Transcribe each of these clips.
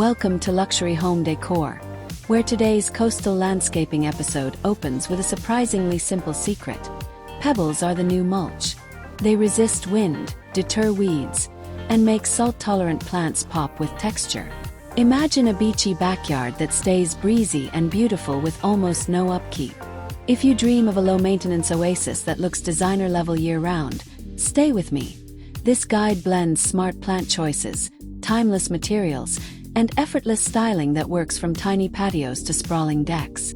Welcome to Luxury Home Decor, where today's coastal landscaping episode opens with a surprisingly simple secret. Pebbles are the new mulch. They resist wind, deter weeds, and make salt-tolerant plants pop with texture. Imagine a beachy backyard that stays breezy and beautiful with almost no upkeep. If you dream of a low-maintenance oasis that looks designer-level year-round, stay with me. This guide blends smart plant choices, timeless materials, and effortless styling that works from tiny patios to sprawling decks.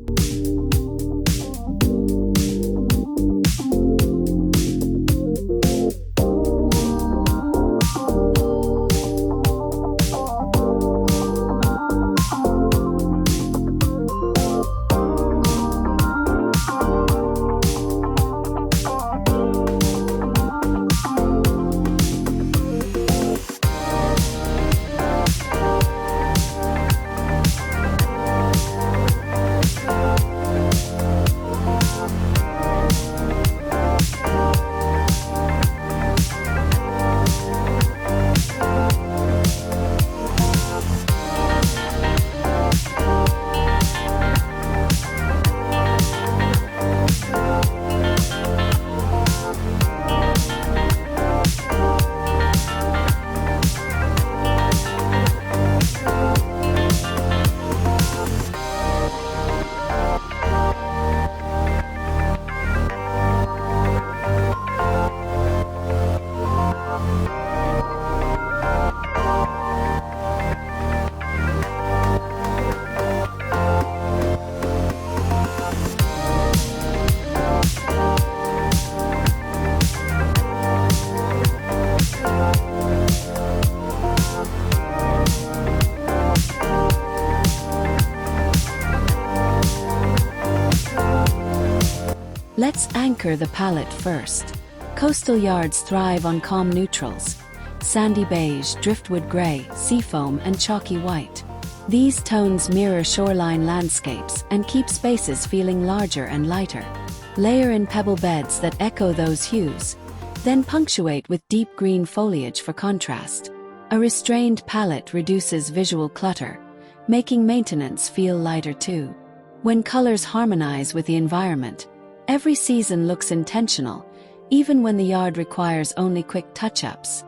Let's anchor the palette first. Coastal yards thrive on calm neutrals: sandy beige, driftwood gray, seafoam, and chalky white. These tones mirror shoreline landscapes and keep spaces feeling larger and lighter. Layer in pebble beds that echo those hues, then punctuate with deep green foliage for contrast. A restrained palette reduces visual clutter, making maintenance feel lighter too. When colors harmonize with the environment, every season looks intentional, even when the yard requires only quick touch-ups.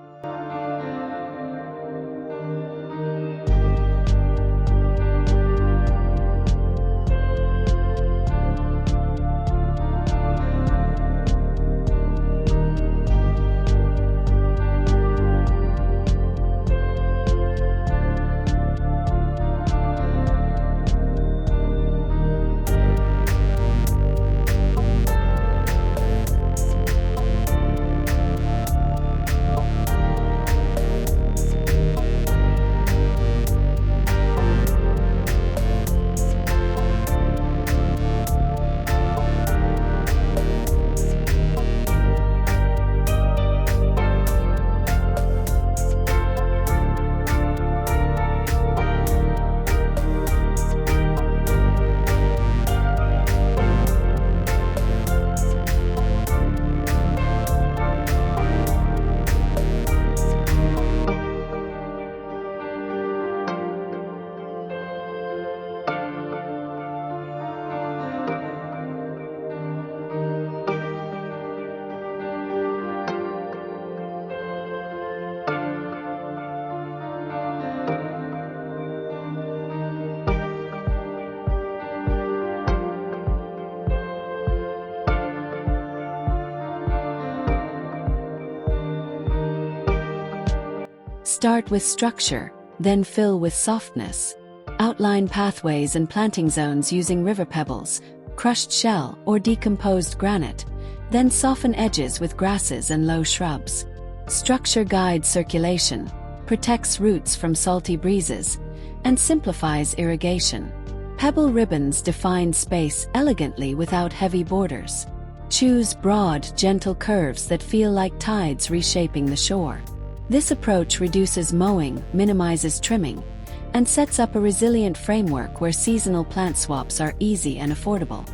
Start with structure, then fill with softness. Outline pathways and planting zones using river pebbles, crushed shell, or decomposed granite, then soften edges with grasses and low shrubs. Structure guides circulation, protects roots from salty breezes, and simplifies irrigation. Pebble ribbons define space elegantly without heavy borders. Choose broad, gentle curves that feel like tides reshaping the shore. This approach reduces mowing, minimizes trimming, and sets up a resilient framework where seasonal plant swaps are easy and affordable.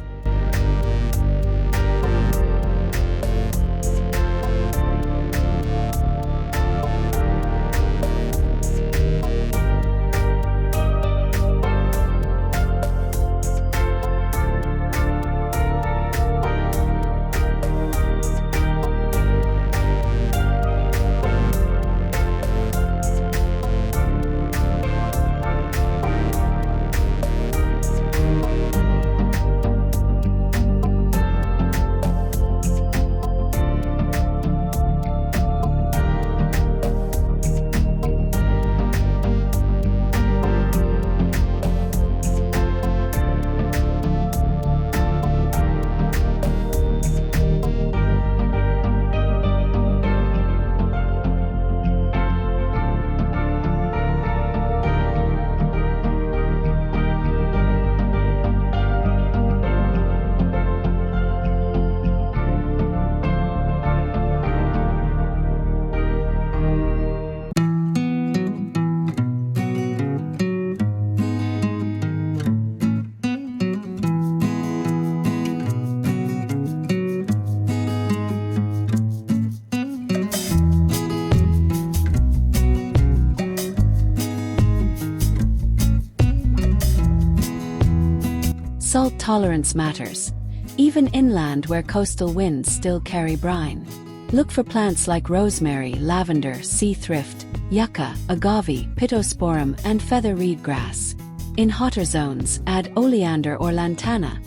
Salt tolerance matters, even inland where coastal winds still carry brine. Look for plants like rosemary, lavender, sea thrift, yucca, agave, pittosporum, and feather reed grass. In hotter zones, add oleander or lantana.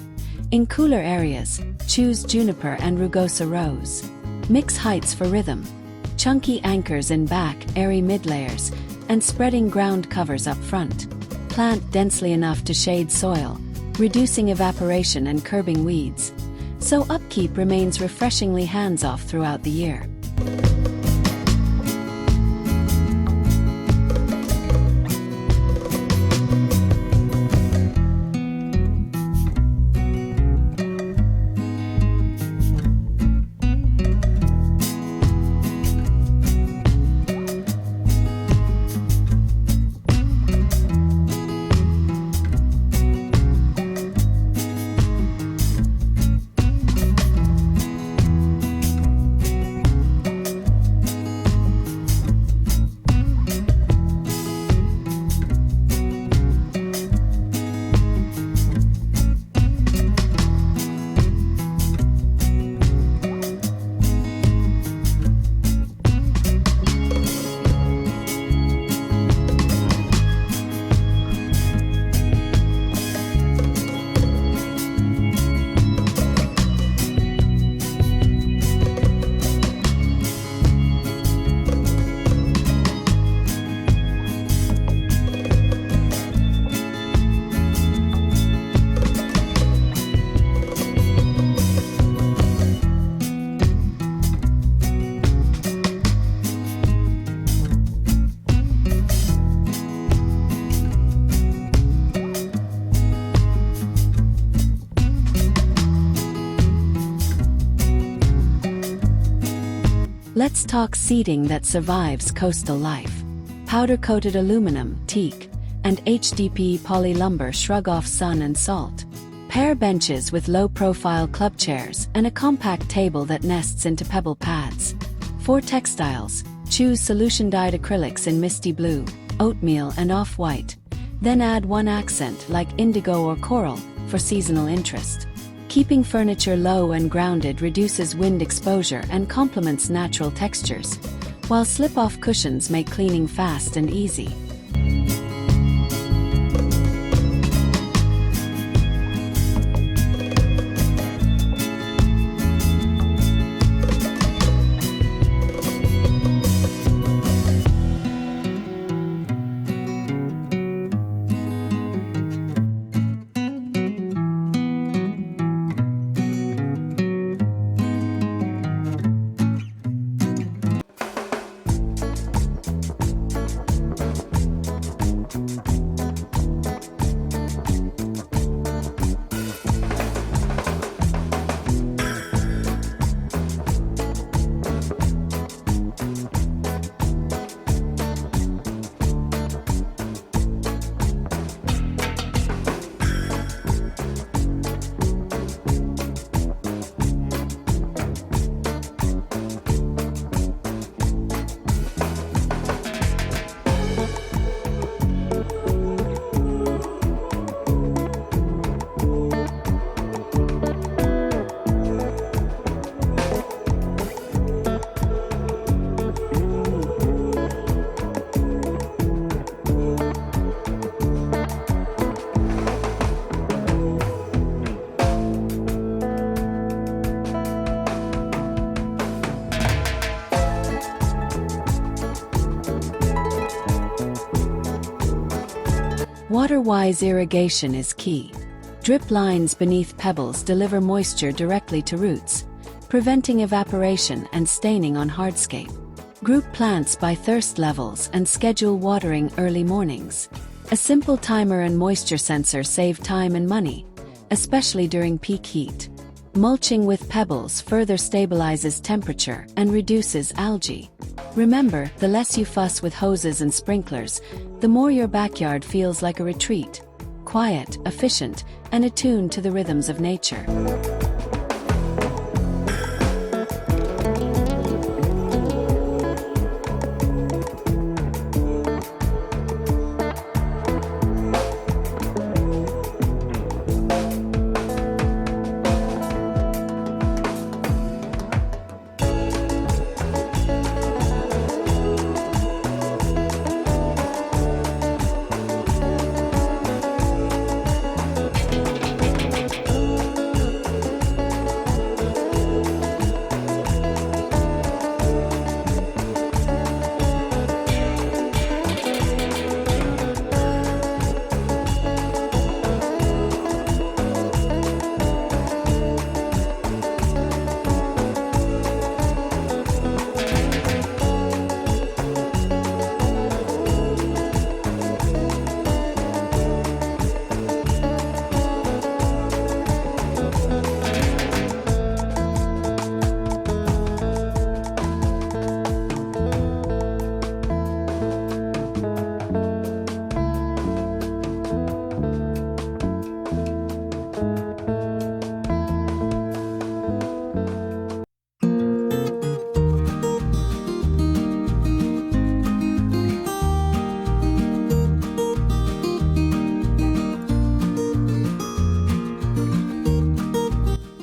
In cooler areas, choose juniper and rugosa rose. Mix heights for rhythm. Chunky anchors in back, airy mid-layers, and spreading ground covers up front. Plant densely enough to shade soil, reducing evaporation and curbing weeds, so upkeep remains refreshingly hands-off throughout the year. Let's talk seating that survives coastal life. Powder-coated aluminum, teak, and HDPE poly lumber shrug off sun and salt. Pair benches with low-profile club chairs and a compact table that nests into pebble pads. For textiles, choose solution-dyed acrylics in misty blue, oatmeal, and off-white. Then add one accent like indigo or coral for seasonal interest. Keeping furniture low and grounded reduces wind exposure and complements natural textures, while slip-off cushions make cleaning fast and easy. Water-wise irrigation is key. Drip lines beneath pebbles deliver moisture directly to roots, preventing evaporation and staining on hardscape. Group plants by thirst levels and schedule watering early mornings. A simple timer and moisture sensor save time and money, especially during peak heat. Mulching with pebbles further stabilizes temperature and reduces algae. Remember, the less you fuss with hoses and sprinklers, the more your backyard feels like a retreat. Quiet, efficient, and attuned to the rhythms of nature.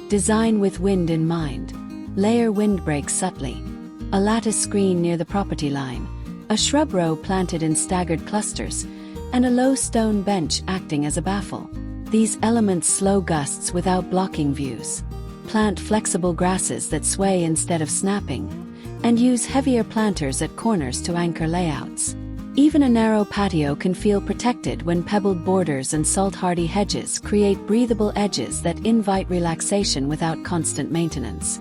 Design with wind in mind. Layer windbreaks subtly. A lattice screen near the property line, a shrub row planted in staggered clusters, and a low stone bench acting as a baffle. These elements slow gusts without blocking views. Plant flexible grasses that sway instead of snapping, and use heavier planters at corners to anchor layouts. Even a narrow patio can feel protected when pebbled borders and salt-hardy hedges create breathable edges that invite relaxation without constant maintenance.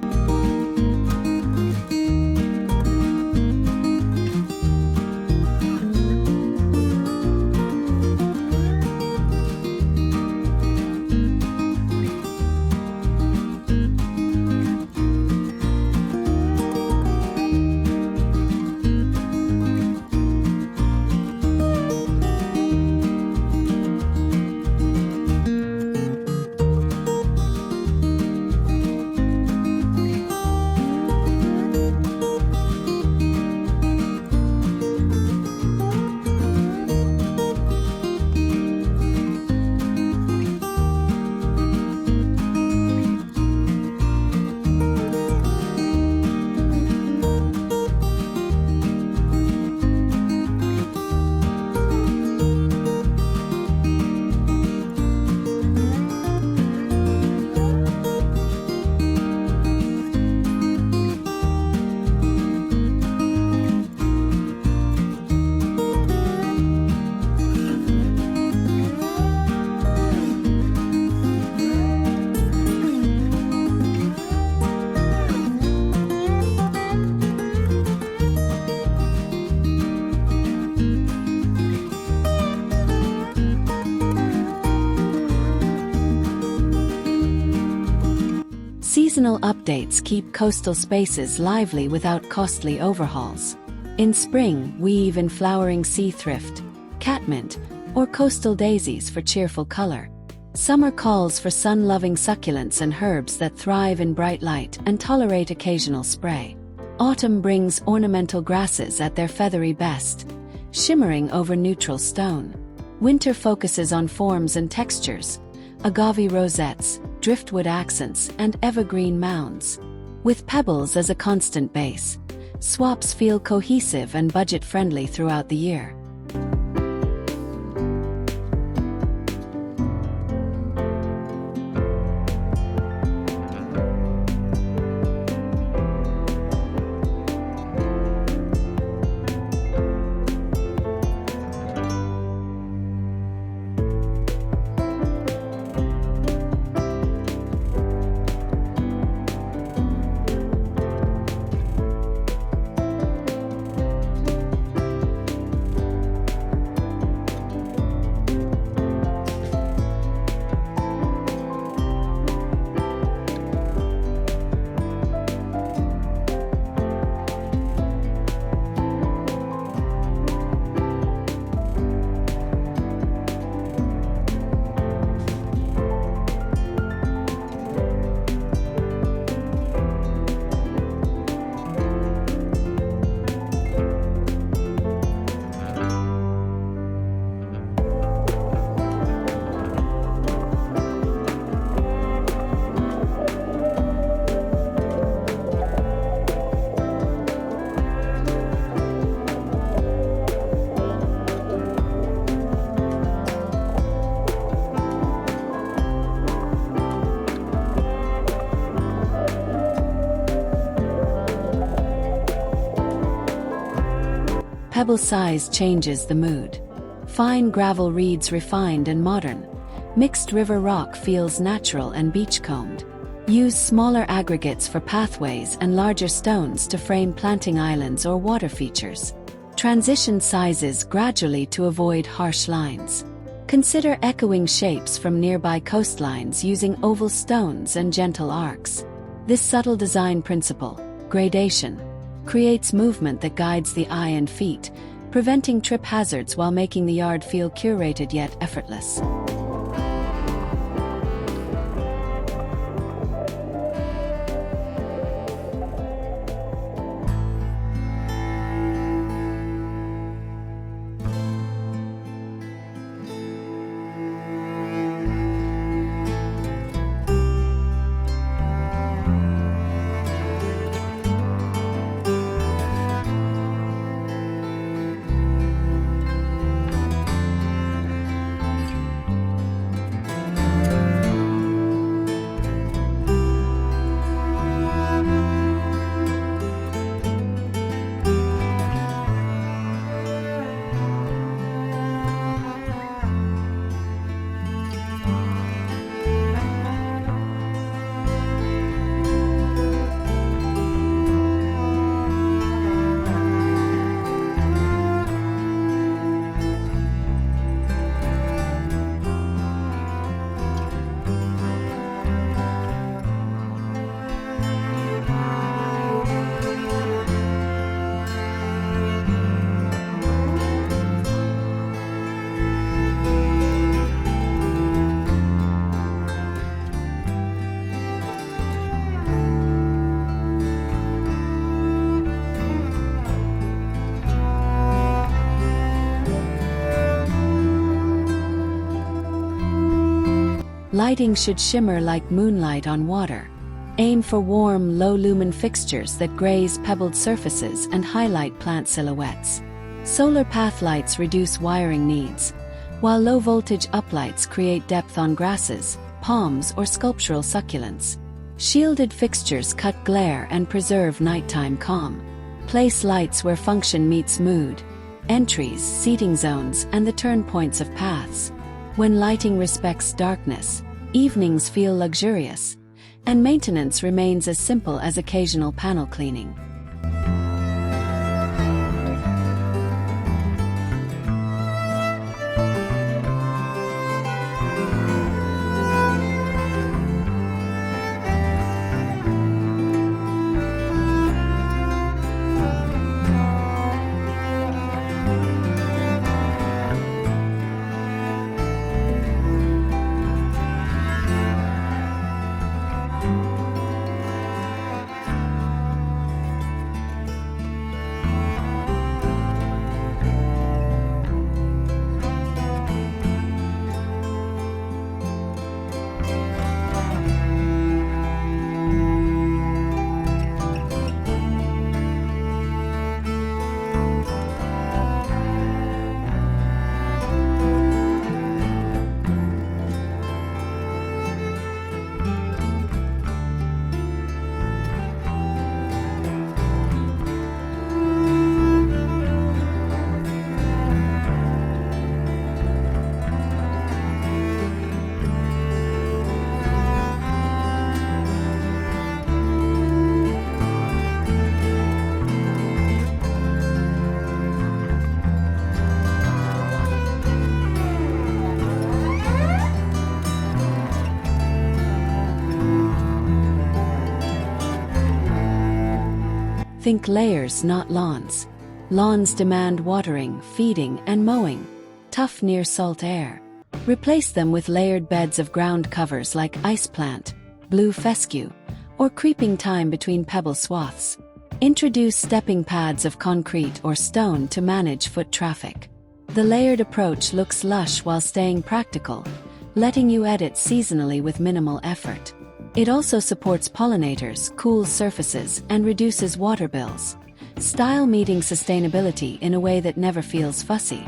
Seasonal updates keep coastal spaces lively without costly overhauls. In spring, weave in flowering sea thrift, catmint, or coastal daisies for cheerful color. Summer calls for sun-loving succulents and herbs that thrive in bright light and tolerate occasional spray. Autumn brings ornamental grasses at their feathery best, shimmering over neutral stone. Winter focuses on forms and textures, agave rosettes, driftwood accents, and evergreen mounds. With pebbles as a constant base, swaps feel cohesive and budget-friendly throughout the year. Pebble size changes the mood. Fine gravel reads refined and modern. Mixed river rock feels natural and beachcombed. Use smaller aggregates for pathways and larger stones to frame planting islands or water features. Transition sizes gradually to avoid harsh lines. Consider echoing shapes from nearby coastlines using oval stones and gentle arcs. This subtle design principle, gradation, creates movement that guides the eye and feet, preventing trip hazards while making the yard feel curated yet effortless. Lighting should shimmer like moonlight on water. Aim for warm, low-lumen fixtures that graze pebbled surfaces and highlight plant silhouettes. Solar path lights reduce wiring needs, while low-voltage uplights create depth on grasses, palms, or sculptural succulents. Shielded fixtures cut glare and preserve nighttime calm. Place lights where function meets mood: entries, seating zones, and the turn points of paths. When lighting respects darkness, evenings feel luxurious, and maintenance remains as simple as occasional panel cleaning. Think layers, not lawns. Lawns demand watering, feeding, and mowing, tough near salt air. Replace them with layered beds of ground covers like ice plant, blue fescue, or creeping thyme between pebble swaths. Introduce stepping pads of concrete or stone to manage foot traffic. The layered approach looks lush while staying practical, letting you edit seasonally with minimal effort. It also supports pollinators, cools surfaces, and reduces water bills. Style meeting sustainability in a way that never feels fussy.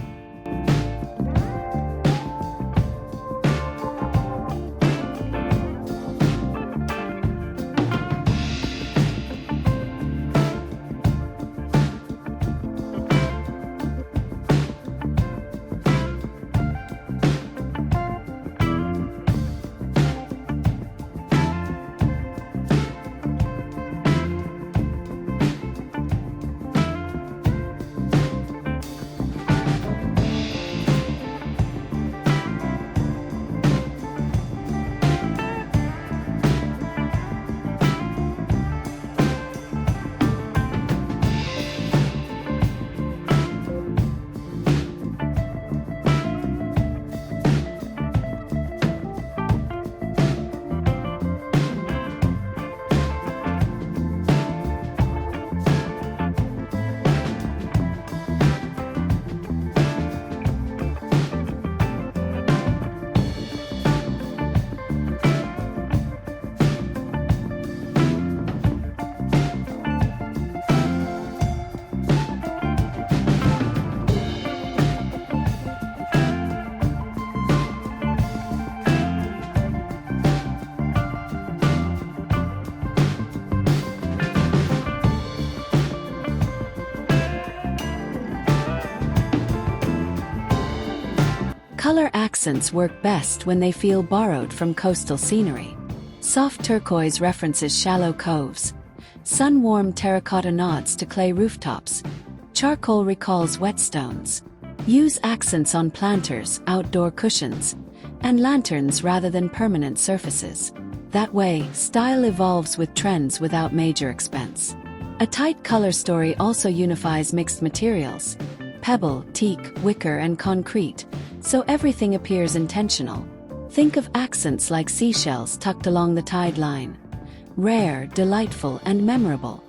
Color accents work best when they feel borrowed from coastal scenery. Soft turquoise references shallow coves. Sun-warmed terracotta nods to clay rooftops. Charcoal recalls whetstones. Use accents on planters, outdoor cushions, and lanterns rather than permanent surfaces. That way, style evolves with trends without major expense. A tight color story also unifies mixed materials: pebble, teak, wicker, and concrete, so everything appears intentional. Think of accents like seashells tucked along the tide line. Rare, delightful, and memorable.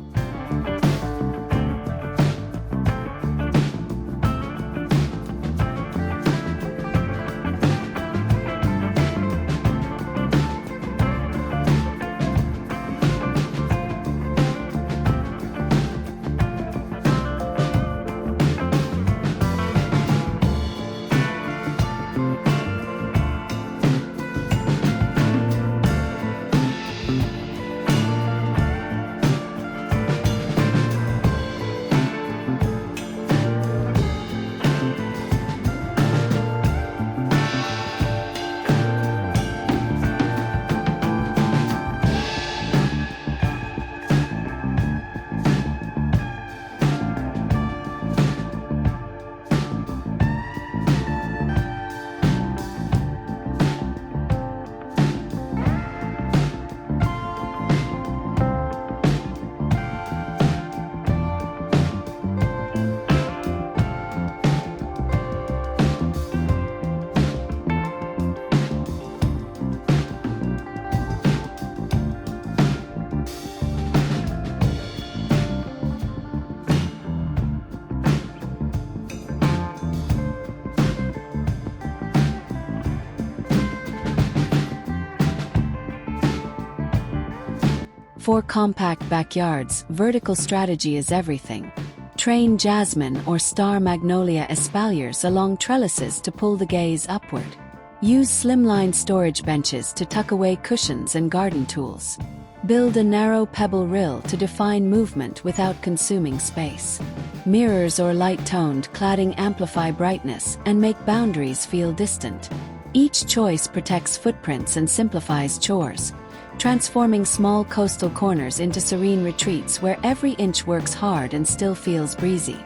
For compact backyards, vertical strategy is everything. Train jasmine or star magnolia espaliers along trellises to pull the gaze upward. Use slimline storage benches to tuck away cushions and garden tools. Build a narrow pebble rill to define movement without consuming space. Mirrors or light-toned cladding amplify brightness and make boundaries feel distant. Each choice protects footprints and simplifies chores, transforming small coastal corners into serene retreats where every inch works hard and still feels breezy.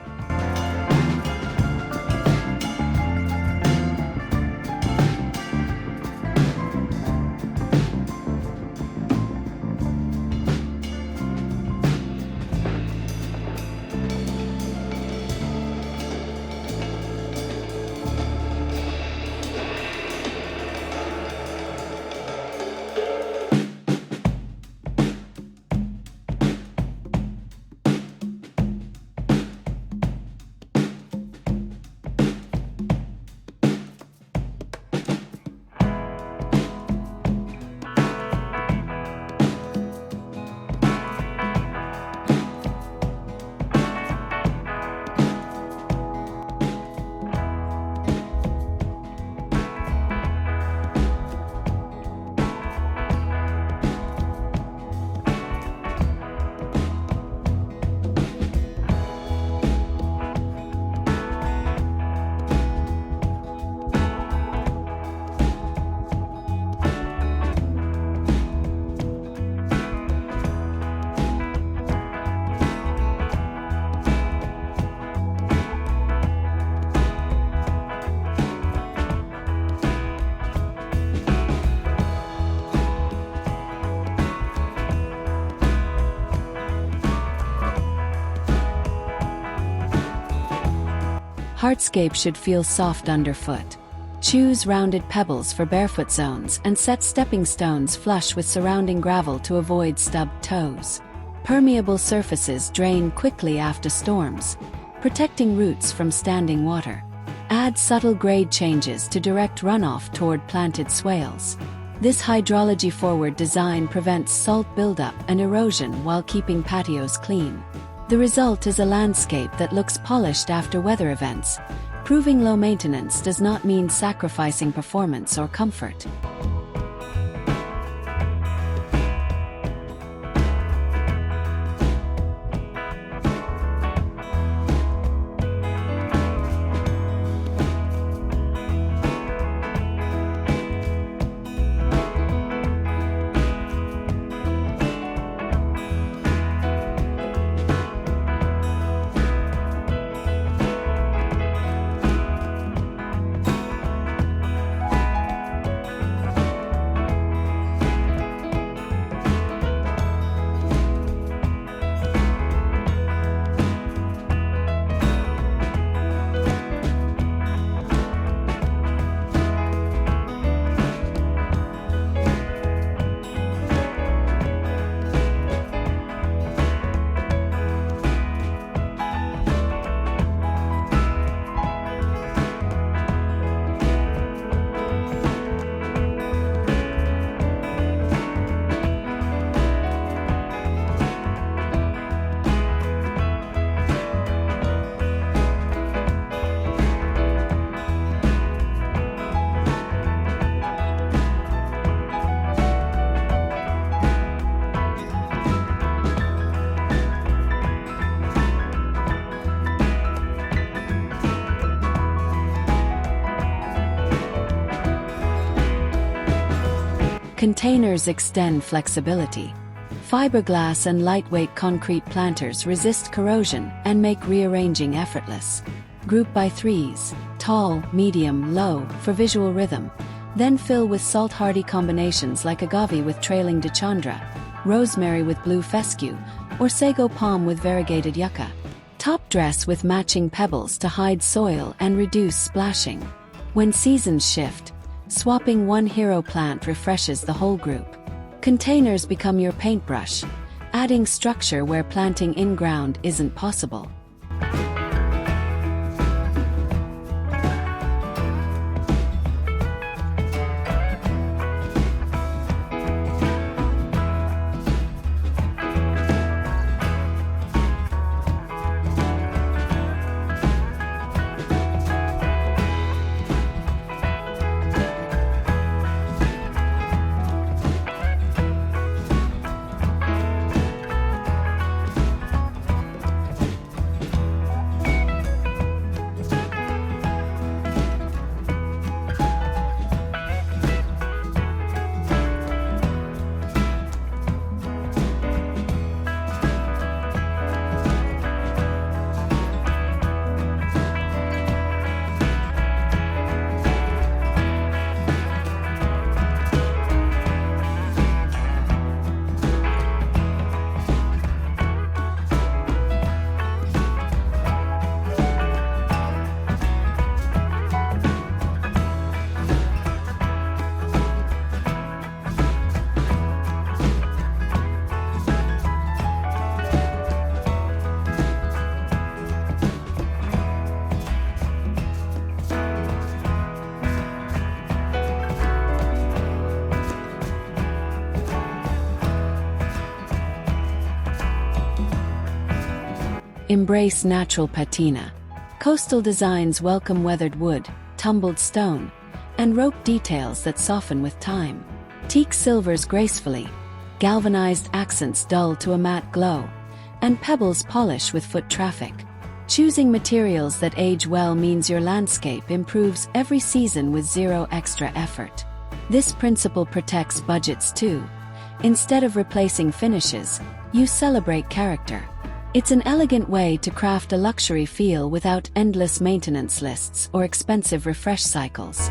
Hardscape should feel soft underfoot. Choose rounded pebbles for barefoot zones and set stepping stones flush with surrounding gravel to avoid stubbed toes. Permeable surfaces drain quickly after storms, protecting roots from standing water. Add subtle grade changes to direct runoff toward planted swales. This hydrology-forward design prevents salt buildup and erosion while keeping patios clean. The result is a landscape that looks polished after weather events, proving low maintenance does not mean sacrificing performance or comfort. Containers extend flexibility. Fiberglass and lightweight concrete planters resist corrosion and make rearranging effortless. Group by threes, tall, medium, low, for visual rhythm. Then fill with salt-hardy combinations like agave with trailing dechandra, rosemary with blue fescue, or sago palm with variegated yucca. Top dress with matching pebbles to hide soil and reduce splashing. When seasons shift, swapping one hero plant refreshes the whole group. Containers become your paintbrush, adding structure where planting in-ground isn't possible. Embrace natural patina. Coastal designs welcome weathered wood, tumbled stone, and rope details that soften with time. Teak silvers gracefully, galvanized accents dull to a matte glow, and pebbles polish with foot traffic. Choosing materials that age well means your landscape improves every season with zero extra effort. This principle protects budgets too. Instead of replacing finishes, you celebrate character. It's an elegant way to craft a luxury feel without endless maintenance lists or expensive refresh cycles.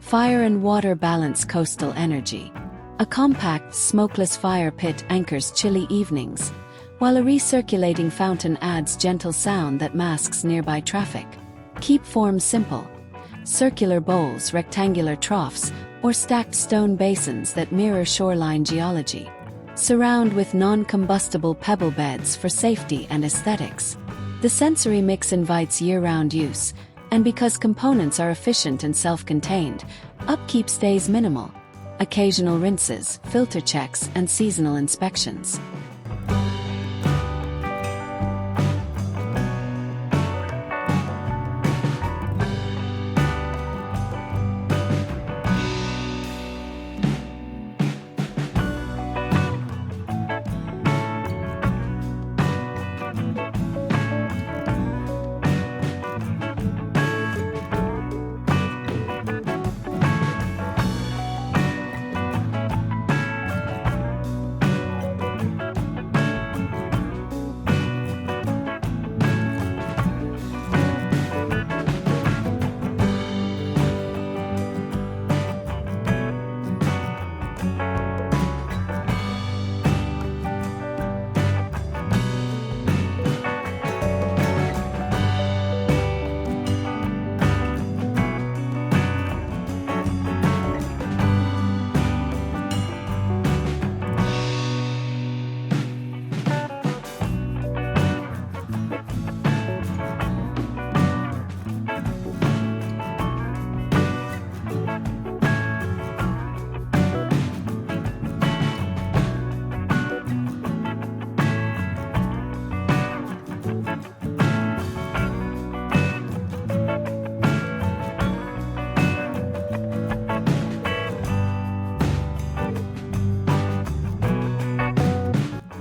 Fire and water balance coastal energy. A compact, smokeless fire pit anchors chilly evenings, while a recirculating fountain adds gentle sound that masks nearby traffic. Keep forms simple. Circular bowls, rectangular troughs, or stacked stone basins that mirror shoreline geology. Surround with non-combustible pebble beds for safety and aesthetics. The sensory mix invites year-round use, and because components are efficient and self-contained, upkeep stays minimal. Occasional rinses, filter checks, and seasonal inspections.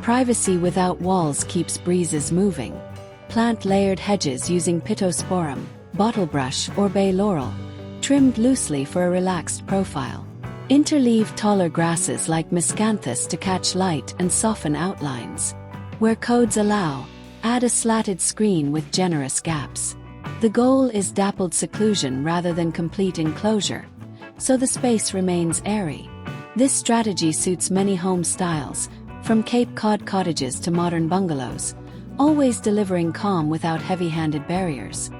Privacy without walls keeps breezes moving. Plant layered hedges using pittosporum, bottlebrush, or bay laurel, trimmed loosely for a relaxed profile. Interleave taller grasses like miscanthus to catch light and soften outlines. Where codes allow, add a slatted screen with generous gaps. The goal is dappled seclusion rather than complete enclosure, so the space remains airy. This strategy suits many home styles, from Cape Cod cottages to modern bungalows, always delivering calm without heavy-handed barriers.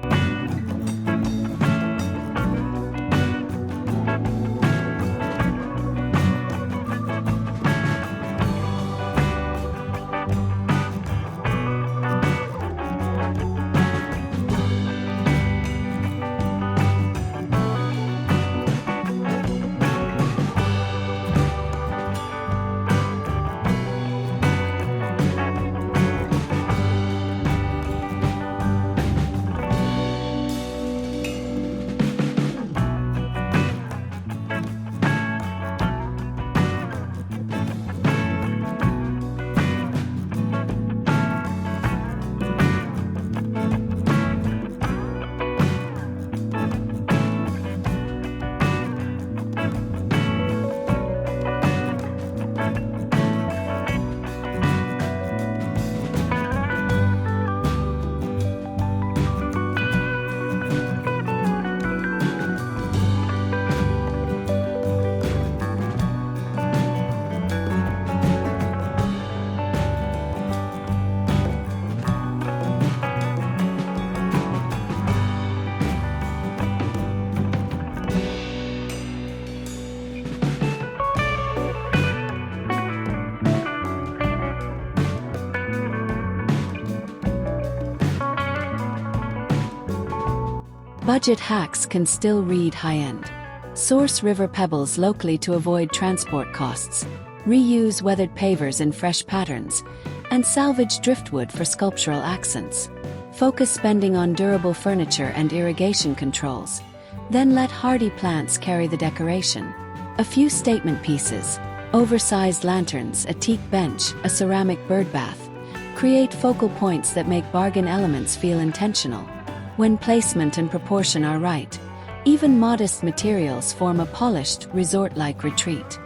Budget hacks can still read high-end. Source river pebbles locally to avoid transport costs. Reuse weathered pavers in fresh patterns, and salvage driftwood for sculptural accents. Focus spending on durable furniture and irrigation controls. Then let hardy plants carry the decoration. A few statement pieces, oversized lanterns, a teak bench, a ceramic bird bath, create focal points that make bargain elements feel intentional. When placement and proportion are right, even modest materials form a polished, resort-like retreat.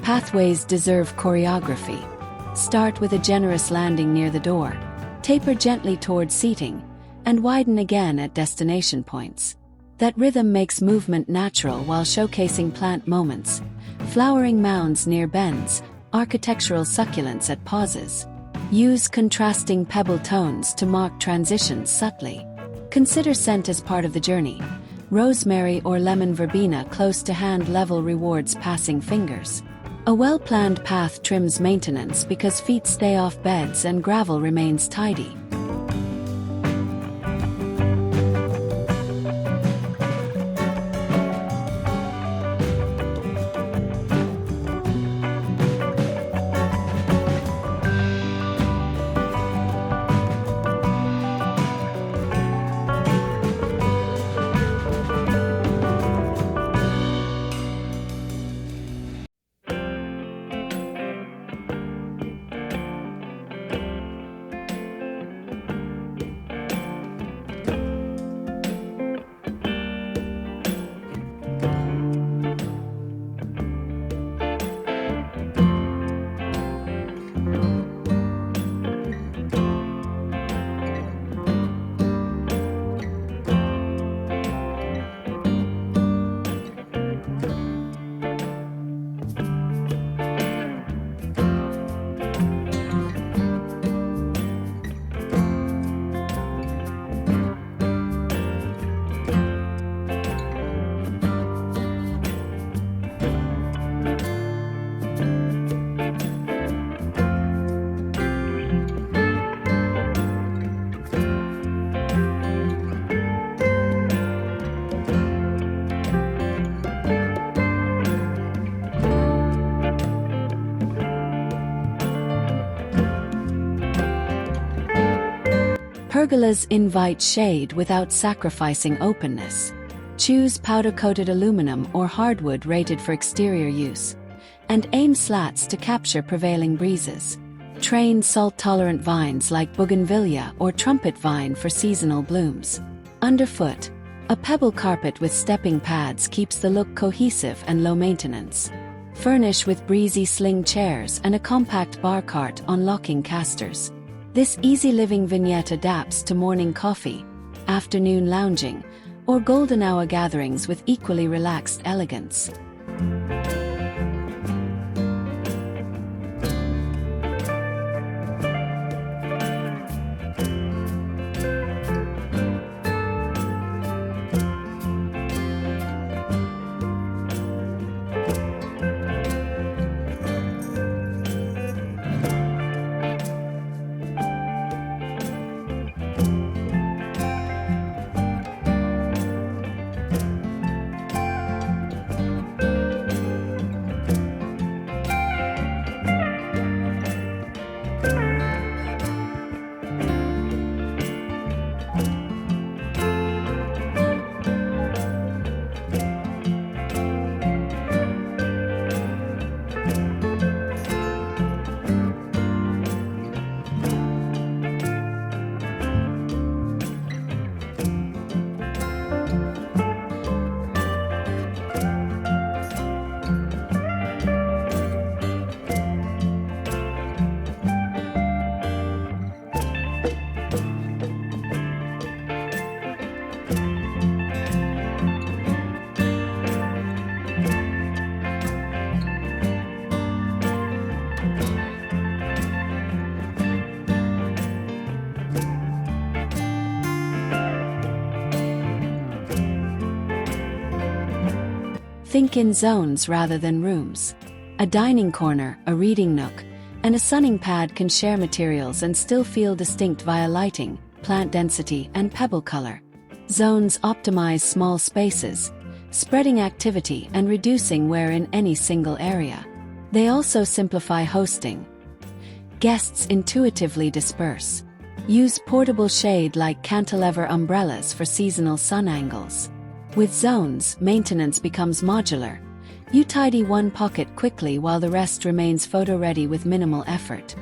Pathways deserve choreography. Start with a generous landing near the door, taper gently towards seating, and widen again at destination points. That rhythm makes movement natural while showcasing plant moments. Flowering mounds near bends, architectural succulents at pauses. Use contrasting pebble tones to mark transitions subtly. Consider scent as part of the journey. Rosemary or lemon verbena close to hand level rewards passing fingers. A well-planned path trims maintenance because feet stay off beds and gravel remains tidy. Pergolas invite shade without sacrificing openness. Choose powder-coated aluminum or hardwood rated for exterior use, and aim slats to capture prevailing breezes. Train salt-tolerant vines like bougainvillea or trumpet vine for seasonal blooms. Underfoot, a pebble carpet with stepping pads keeps the look cohesive and low maintenance. Furnish with breezy sling chairs and a compact bar cart on locking casters. This easy living vignette adapts to morning coffee, afternoon lounging, or golden hour gatherings with equally relaxed elegance. Think in zones rather than rooms. A dining corner, a reading nook, and a sunning pad can share materials and still feel distinct via lighting, plant density, and pebble color. Zones optimize small spaces, spreading activity and reducing wear in any single area. They also simplify hosting. Guests intuitively disperse. Use portable shade like cantilever umbrellas for seasonal sun angles. With zones, maintenance becomes modular. You tidy one pocket quickly while the rest remains photo-ready with minimal effort.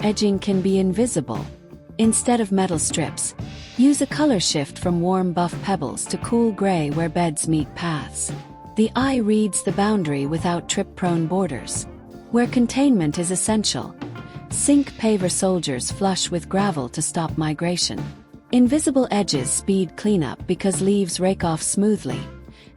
Edging can be invisible. Instead of metal strips, use a color shift from warm buff pebbles to cool gray where beds meet paths. The eye reads the boundary without trip-prone borders. Where containment is essential, sink paver soldiers flush with gravel to stop migration. Invisible edges speed cleanup because leaves rake off smoothly,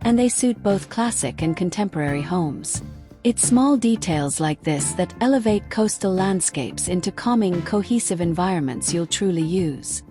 and they suit both classic and contemporary homes. It's small details like this that elevate coastal landscapes into calming, cohesive environments you'll truly use.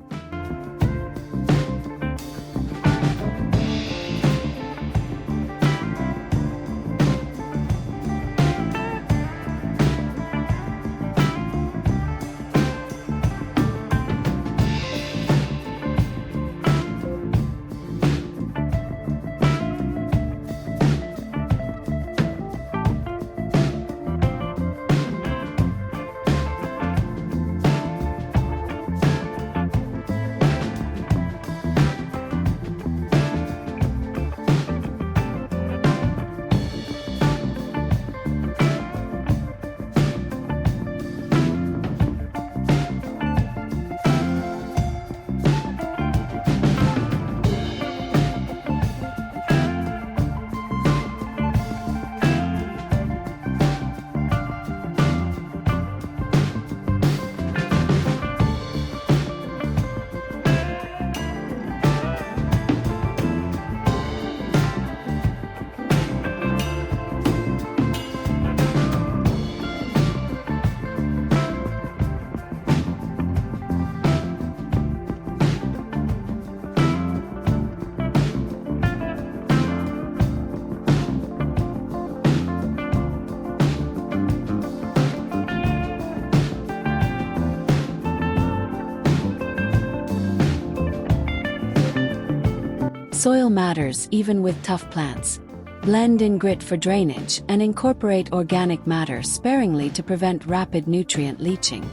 Soil matters even with tough plants. Blend in grit for drainage and incorporate organic matter sparingly to prevent rapid nutrient leaching.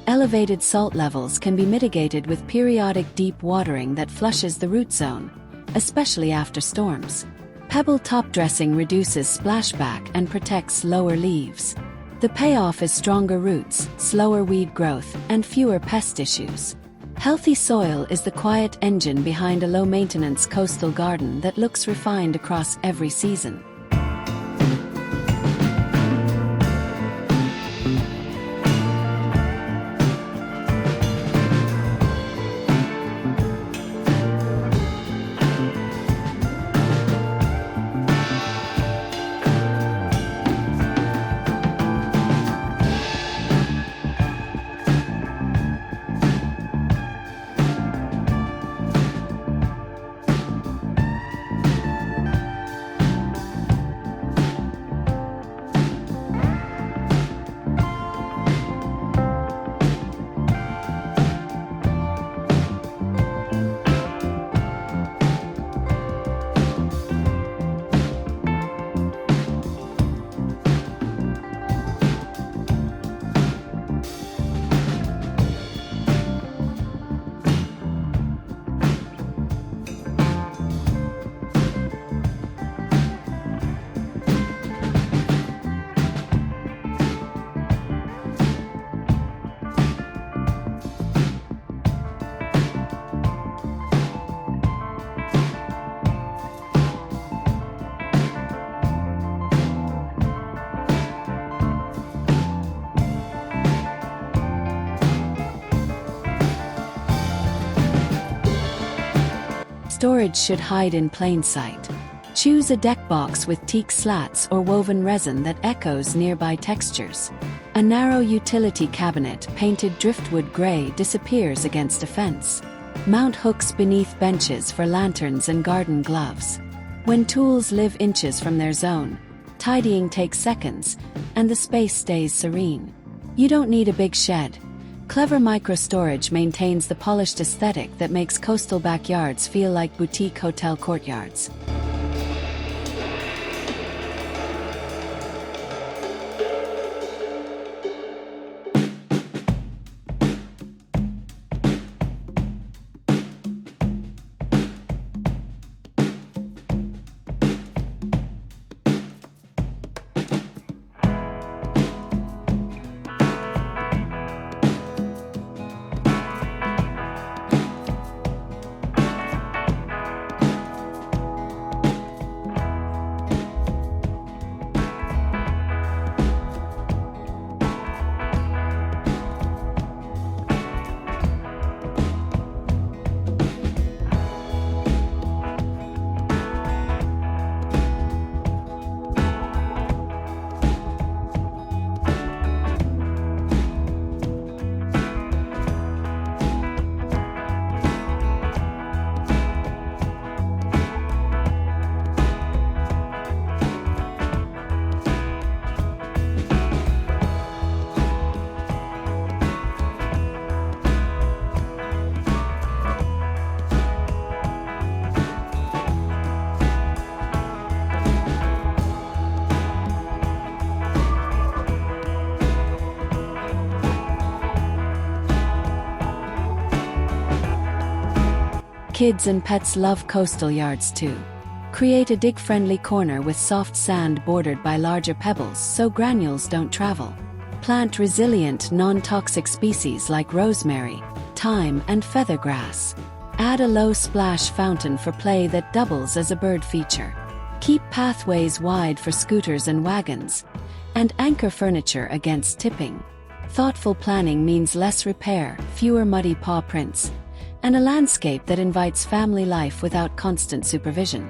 Elevated salt levels can be mitigated with periodic deep watering that flushes the root zone, especially after storms. Pebble top dressing reduces splashback and protects lower leaves. The payoff is stronger roots, slower weed growth, and fewer pest issues. Healthy soil is the quiet engine behind a low-maintenance coastal garden that looks refined across every season. Storage should hide in plain sight. Choose a deck box with teak slats or woven resin that echoes nearby textures. A narrow utility cabinet painted driftwood gray disappears against a fence. Mount hooks beneath benches for lanterns and garden gloves. When tools live inches from their zone, tidying takes seconds, and the space stays serene. You don't need a big shed. Clever micro-storage maintains the polished aesthetic that makes coastal backyards feel like boutique hotel courtyards. Kids and pets love coastal yards too. Create a dig-friendly corner with soft sand bordered by larger pebbles so granules don't travel. Plant resilient, non-toxic species like rosemary, thyme, and feathergrass. Add a low-splash fountain for play that doubles as a bird feature. Keep pathways wide for scooters and wagons. And anchor furniture against tipping. Thoughtful planning means less repair, fewer muddy paw prints, and a landscape that invites family life without constant supervision.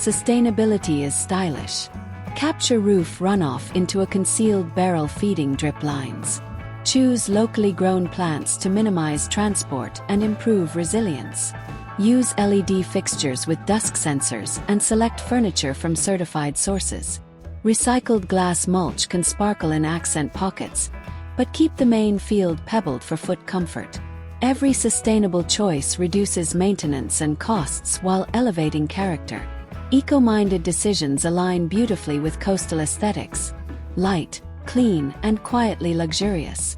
Sustainability is stylish. Capture roof runoff into a concealed barrel feeding drip lines. Choose locally grown plants to minimize transport and improve resilience. Use LED fixtures with dusk sensors and select furniture from certified sources. Recycled glass mulch can sparkle in accent pockets, but keep the main field pebbled for foot comfort. Every sustainable choice reduces maintenance and costs while elevating character. Eco-minded decisions align beautifully with coastal aesthetics: light, clean, and quietly luxurious.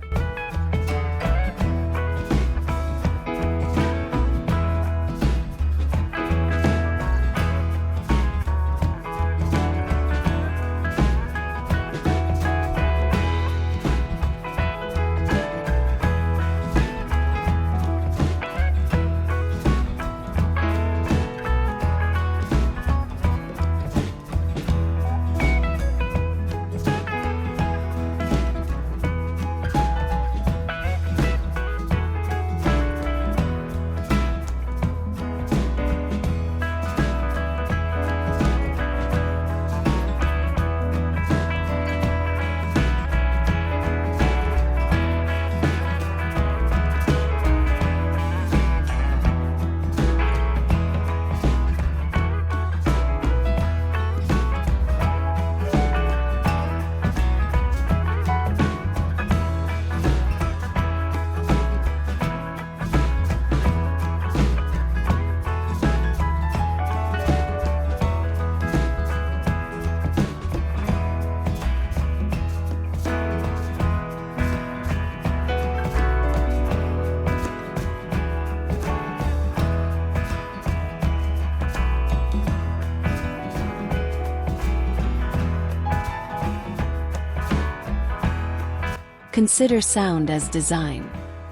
Consider sound as design.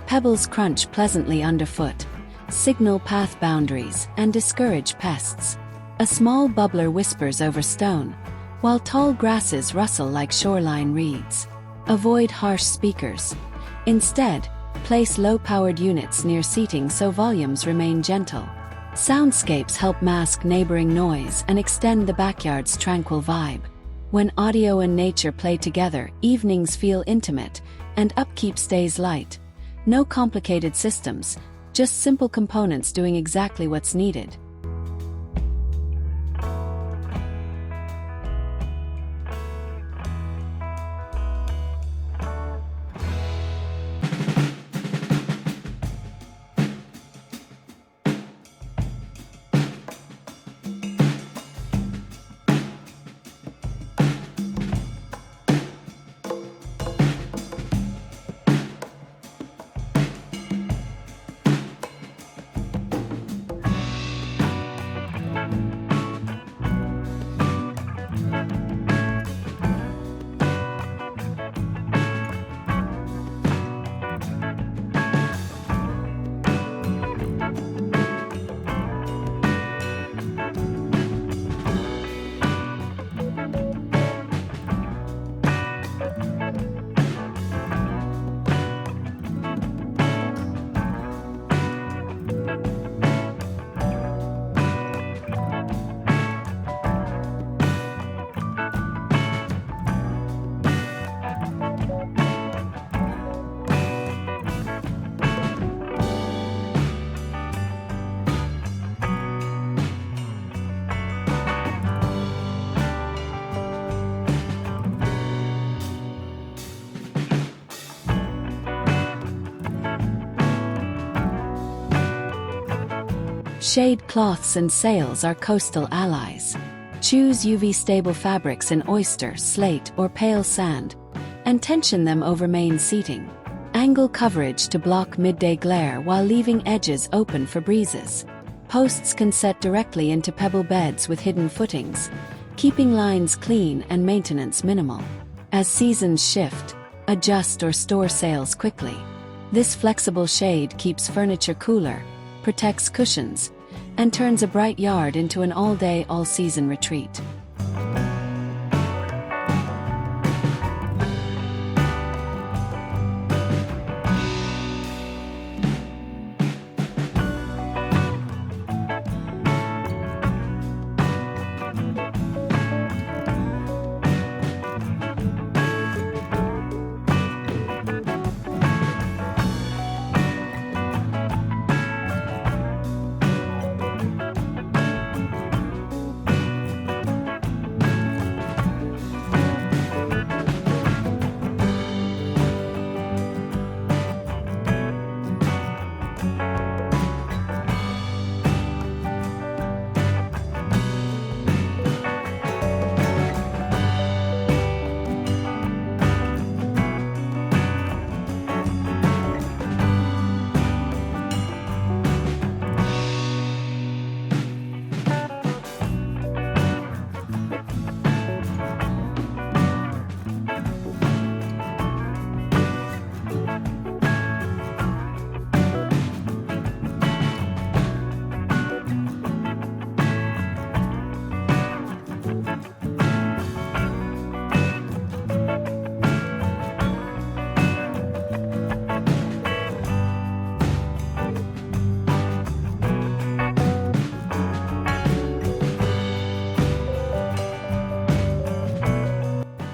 Pebbles crunch pleasantly underfoot, signal path boundaries, and discourage pests. A small bubbler whispers over stone, while tall grasses rustle like shoreline reeds. Avoid harsh speakers. Instead, place low-powered units near seating so volumes remain gentle. Soundscapes help mask neighboring noise and extend the backyard's tranquil vibe. When audio and nature play together, evenings feel intimate, and upkeep stays light. No complicated systems, just simple components doing exactly what's needed. Shade cloths and sails are coastal allies. Choose UV-stable fabrics in oyster, slate, or pale sand, and tension them over main seating. Angle coverage to block midday glare while leaving edges open for breezes. Posts can set directly into pebble beds with hidden footings, keeping lines clean and maintenance minimal. As seasons shift, adjust or store sails quickly. This flexible shade keeps furniture cooler, protects cushions, and turns a bright yard into an all-day, all-season retreat.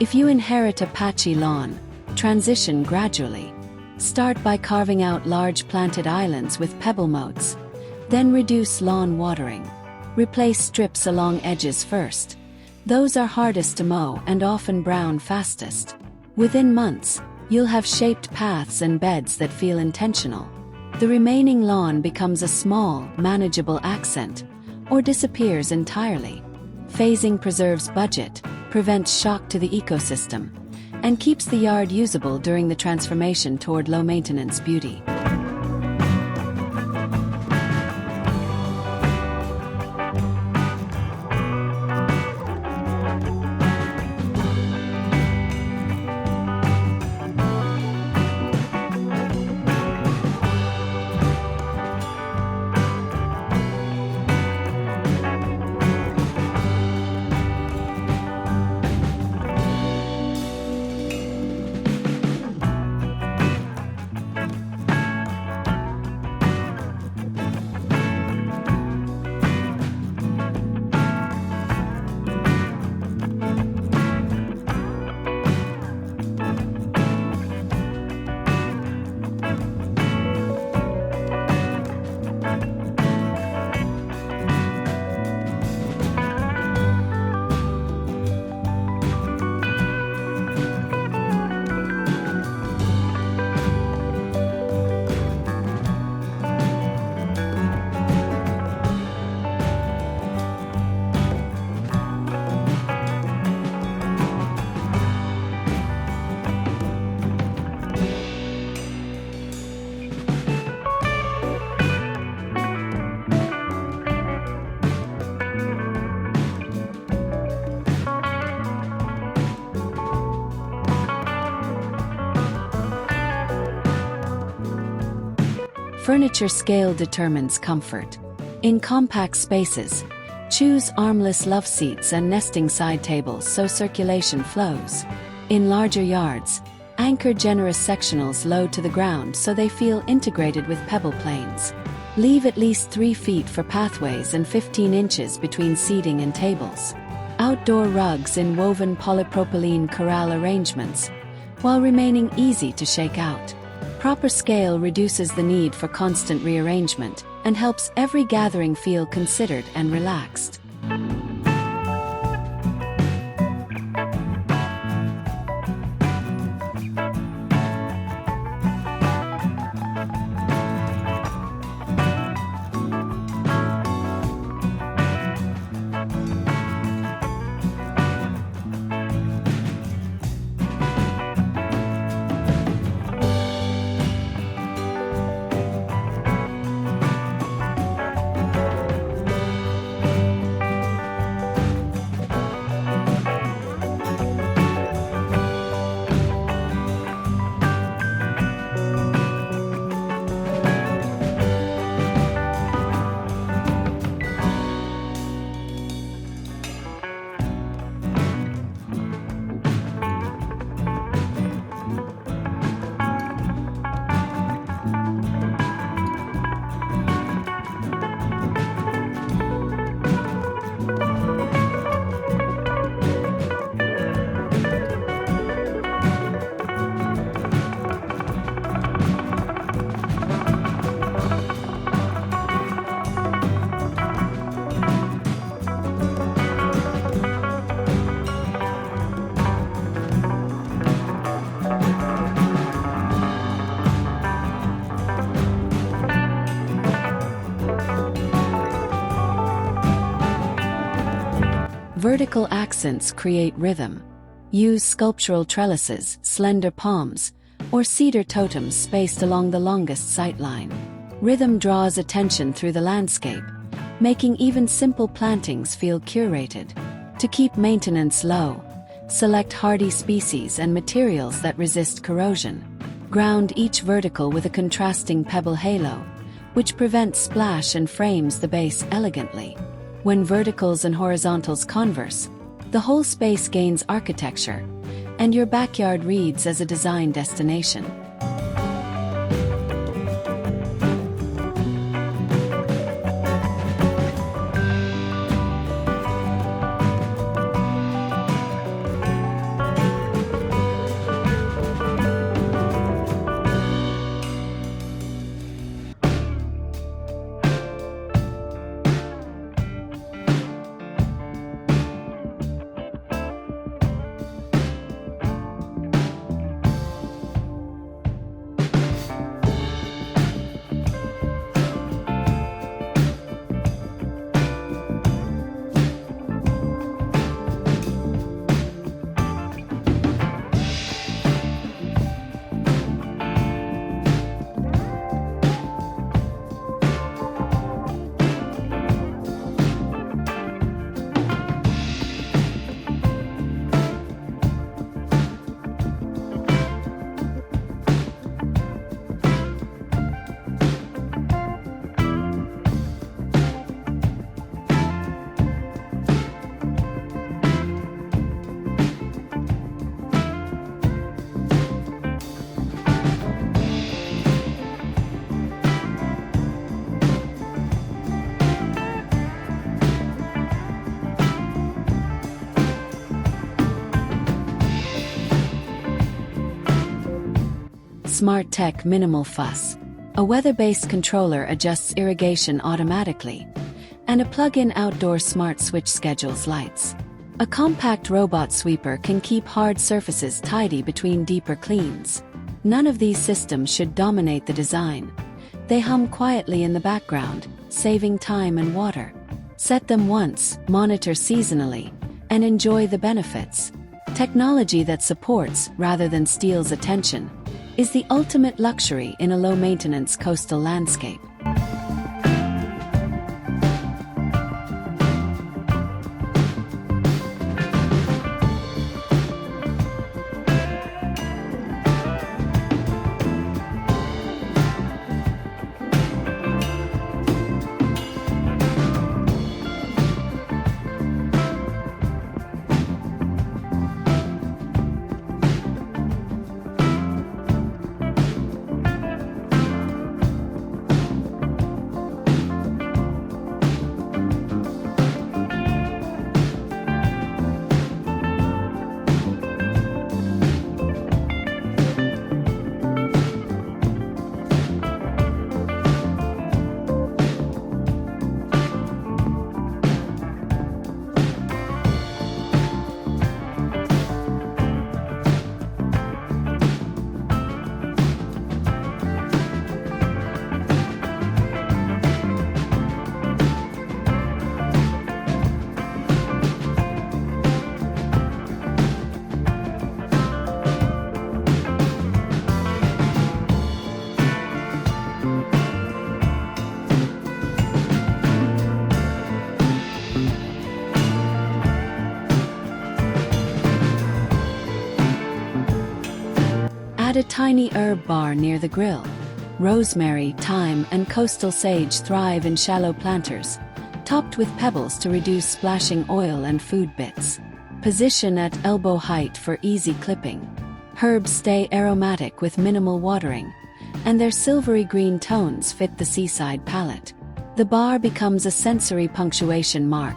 If you inherit a patchy lawn, transition gradually. Start by carving out large planted islands with pebble moats. Then reduce lawn watering. Replace strips along edges first. Those are hardest to mow and often brown fastest. Within months, you'll have shaped paths and beds that feel intentional. The remaining lawn becomes a small, manageable accent, or disappears entirely. Phasing preserves budget, prevents shock to the ecosystem, and keeps the yard usable during the transformation toward low-maintenance beauty. Furniture scale determines comfort. In compact spaces, choose armless love seats and nesting side tables so circulation flows. In larger yards, anchor generous sectionals low to the ground so they feel integrated with pebble planes. Leave at least 3 feet for pathways and 15 inches between seating and tables. Outdoor rugs in woven polypropylene corral arrangements, while remaining easy to shake out. Proper scale reduces the need for constant rearrangement and helps every gathering feel considered and relaxed. Vertical accents create rhythm. Use sculptural trellises, slender palms, or cedar totems spaced along the longest sightline. Rhythm draws attention through the landscape, making even simple plantings feel curated. To keep maintenance low, select hardy species and materials that resist corrosion. Ground each vertical with a contrasting pebble halo, which prevents splash and frames the base elegantly. When verticals and horizontals converse, the whole space gains architecture, and your backyard reads as a design destination. Smart tech, minimal fuss. A weather-based controller adjusts irrigation automatically, and a plug-in outdoor smart switch schedules lights. A compact robot sweeper can keep hard surfaces tidy between deeper cleans. None of these systems should dominate the design. They hum quietly in the background, saving time and water. Set them once, monitor seasonally, and enjoy the benefits. Technology that supports, rather than steals attention, is the ultimate luxury in a low-maintenance coastal landscape. Add a tiny herb bar near the grill. Rosemary, thyme, and coastal sage thrive in shallow planters, topped with pebbles to reduce splashing oil and food bits. Position at elbow height for easy clipping. Herbs stay aromatic with minimal watering, and their silvery green tones fit the seaside palette. The bar becomes a sensory punctuation mark.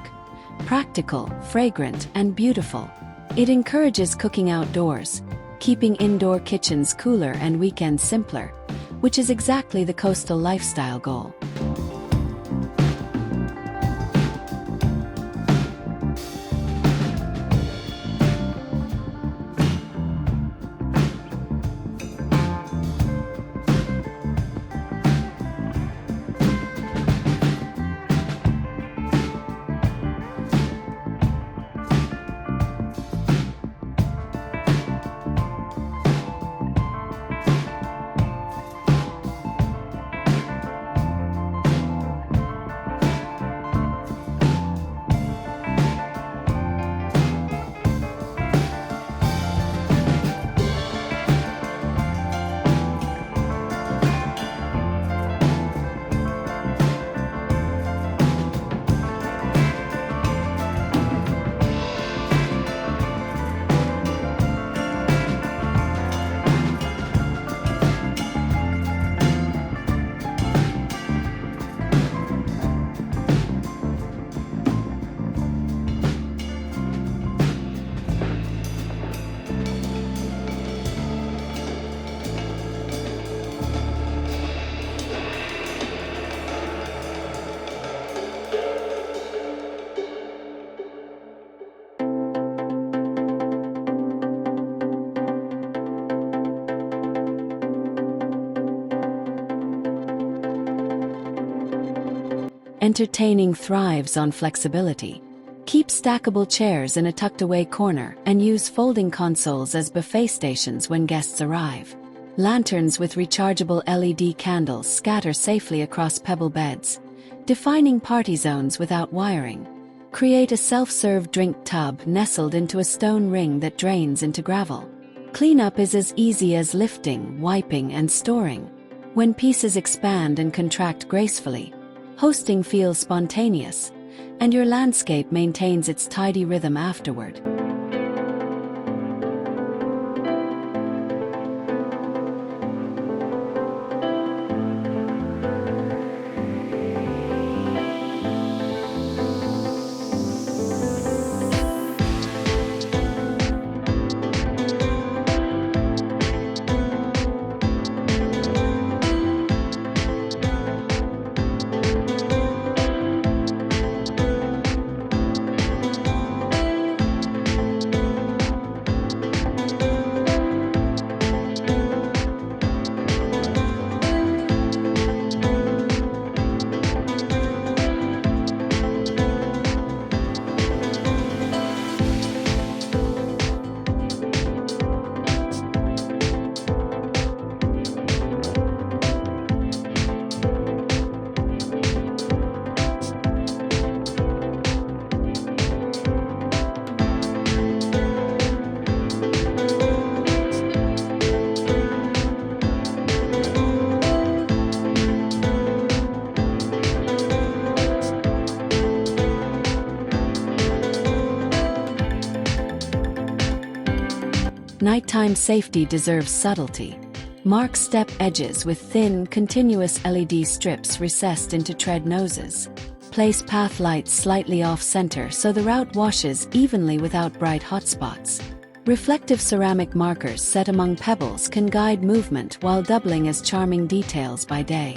Practical, fragrant, and beautiful. It encourages cooking outdoors, keeping indoor kitchens cooler and weekends simpler, which is exactly the coastal lifestyle goal. Entertaining thrives on flexibility. Keep stackable chairs in a tucked-away corner and use folding consoles as buffet stations when guests arrive. Lanterns with rechargeable LED candles scatter safely across pebble beds, defining party zones without wiring. Create a self-serve drink tub nestled into a stone ring that drains into gravel. Cleanup is as easy as lifting, wiping, and storing. When pieces expand and contract gracefully, hosting feels spontaneous, and your landscape maintains its tidy rhythm afterward. Nighttime safety deserves subtlety. Mark step edges with thin, continuous LED strips recessed into tread noses. Place path lights slightly off-center so the route washes evenly without bright hotspots. Reflective ceramic markers set among pebbles can guide movement while doubling as charming details by day.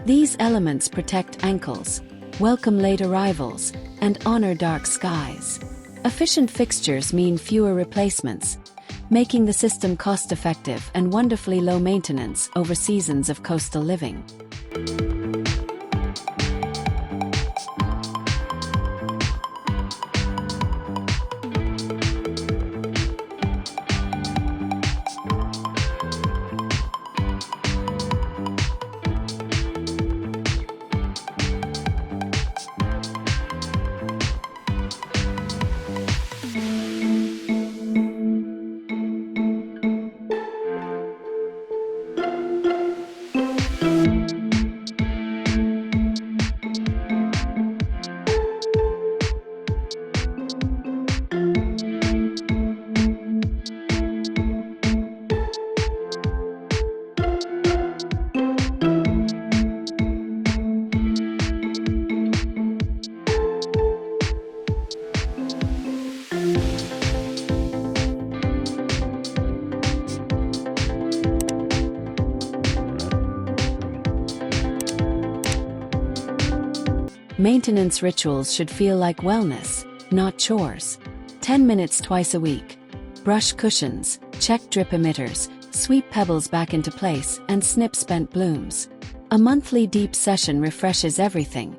These elements protect ankles, welcome late arrivals, and honor dark skies. Efficient fixtures mean fewer replacements, making the system cost-effective and wonderfully low maintenance over seasons of coastal living. Maintenance rituals should feel like wellness, not chores. 10 minutes twice a week. Brush cushions, check drip emitters, sweep pebbles back into place, and snip spent blooms. A monthly deep session refreshes everything.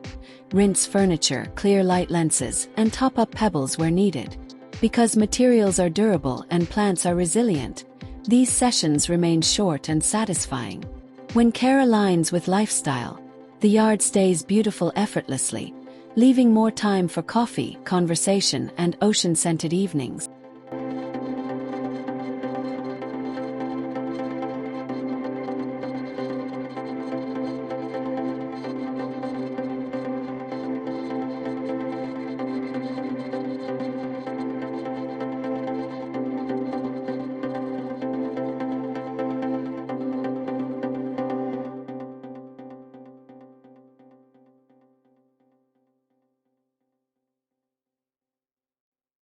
Rinse furniture, clear light lenses, and top up pebbles where needed. Because materials are durable and plants are resilient, these sessions remain short and satisfying. When care aligns with lifestyle, the yard stays beautiful effortlessly, leaving more time for coffee, conversation, and ocean-scented evenings.